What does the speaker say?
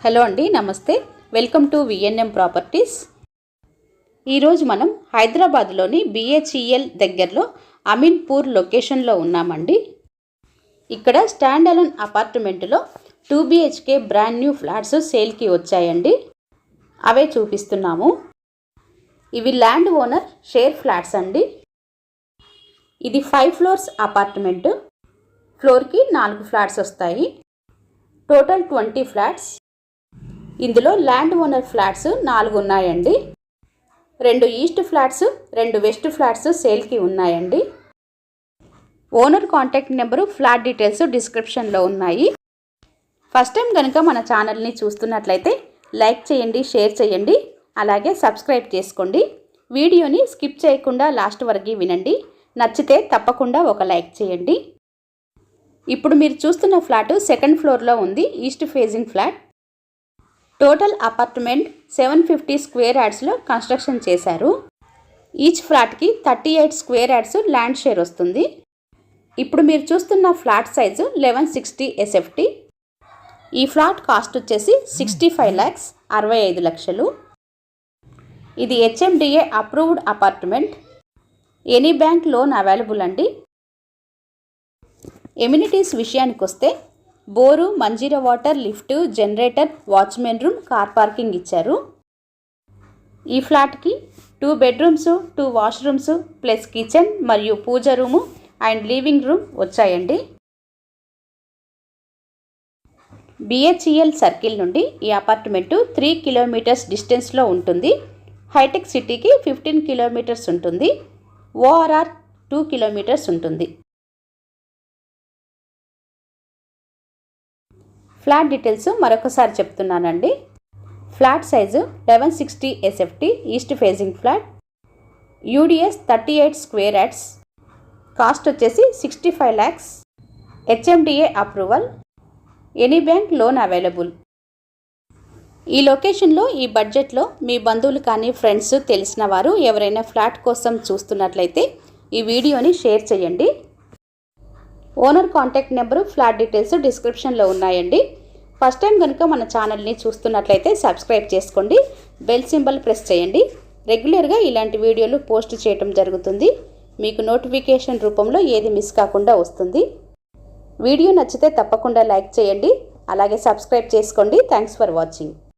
Hello అండి, నమస్తే. Welcome to VNM properties. ఈరోజు మనం హైదరాబాద్లోని బిహెచ్ఈఎల్ దగ్గరలో అమీన్పూర్ లొకేషన్లో ఉన్నామండి. ఇక్కడ స్టాండ్ అలోన్ అపార్ట్మెంట్లో 2 BHK బ్రాండ్ న్యూ ఫ్లాట్స్ సేల్కి వచ్చాయండి. అవే చూపిస్తున్నాము. ఇవి ల్యాండ్ ఓనర్ షేర్ ఫ్లాట్స్ అండి. ఇది 5 ఫ్లోర్స్ అపార్ట్మెంట్. ఫ్లోర్కి 4 ఫ్లాట్స్ వస్తాయి. Total 20 flats. ఇందులో ల్యాండ్ ఓనర్ ఫ్లాట్స్ 4 ఉన్నాయండి. 2 ఈస్ట్ ఫ్లాట్స్, 2 వెస్ట్ ఫ్లాట్స్ సేల్కి ఉన్నాయండి. Owner contact number, flat details డిస్క్రిప్షన్లో ఉన్నాయి. ఫస్ట్ టైం కనుక మన ఛానల్ని చూస్తున్నట్లయితే లైక్ చేయండి, షేర్ చేయండి, అలాగే సబ్స్క్రైబ్ చేసుకోండి. వీడియోని స్కిప్ చేయకుండా లాస్ట్ వరకు వినండి. నచ్చితే తప్పకుండా ఒక లైక్ చేయండి. ఇప్పుడు మీరు చూస్తున్న ఫ్లాట్ 2nd ఫ్లోర్లో ఉంది. East facing flat. Total apartment 750 square యార్డ్స్లో కన్స్ట్రక్షన్ చేశారు. ఈచ్ ఫ్లాట్కి 38 స్క్వేర్ యార్డ్స్ ల్యాండ్ షేర్ వస్తుంది. ఇప్పుడు మీరు చూస్తున్న ఫ్లాట్ సైజు 1160 SFT. ఈ ఫ్లాట్ కాస్ట్ వచ్చేసి 65 lakhs, 65 లక్షలు. ఇది HMDA approved apartment. Any bank loan available అండి. ఎమ్యూనిటీస్ విషయానికి వస్తే bore, Manjira water, lift, generator, watchman room, car parking ఇచ్చారు. ఈ ఫ్లాట్కి 2 బెడ్రూమ్స్, 2 వాష్రూమ్స్ ప్లస్ కిచెన్ మరియు పూజ రూము అండ్ లివింగ్ రూమ్ వచ్చాయండి. బిహెచ్ఈఎల్ సర్కిల్ నుండి ఈ అపార్ట్మెంటు 3 kilometers డిస్టెన్స్లో ఉంటుంది. హైటెక్ సిటీకి 15 kilometers ఉంటుంది. ORR 2 kilometers ఉంటుంది. ఫ్లాట్ డీటెయిల్స్ మరొకసారి చెప్తున్నానండి. Flat size 1160 SFT, east facing flat. UDS 38 square yards. Cost వచ్చేసి 65 lakhs. HMDA approval. Any bank loan available. ఈ లొకేషన్లో, ఈ బడ్జెట్లో మీ బంధువులు కానీ, ఫ్రెండ్స్, తెలిసిన వారు ఎవరైనా ఫ్లాట్ కోసం చూస్తున్నట్లయితే ఈ వీడియోని షేర్ చేయండి. Owner contact number, flat details డిస్క్రిప్షన్లో ఉన్నాయండి. ఫస్ట్ టైం కనుక మన ఛానల్ని చూస్తున్నట్లయితే సబ్స్క్రైబ్ చేసుకోండి. బెల్ సింబల్ ప్రెస్ చేయండి. రెగ్యులర్గా ఇలాంటి వీడియోలు పోస్ట్ చేయడం జరుగుతుంది. మీకు నోటిఫికేషన్ రూపంలో ఏది మిస్ కాకుండా వస్తుంది. వీడియో నచ్చితే తప్పకుండా లైక్ చేయండి, అలాగే సబ్స్క్రైబ్ చేసుకోండి. Thanks for watching.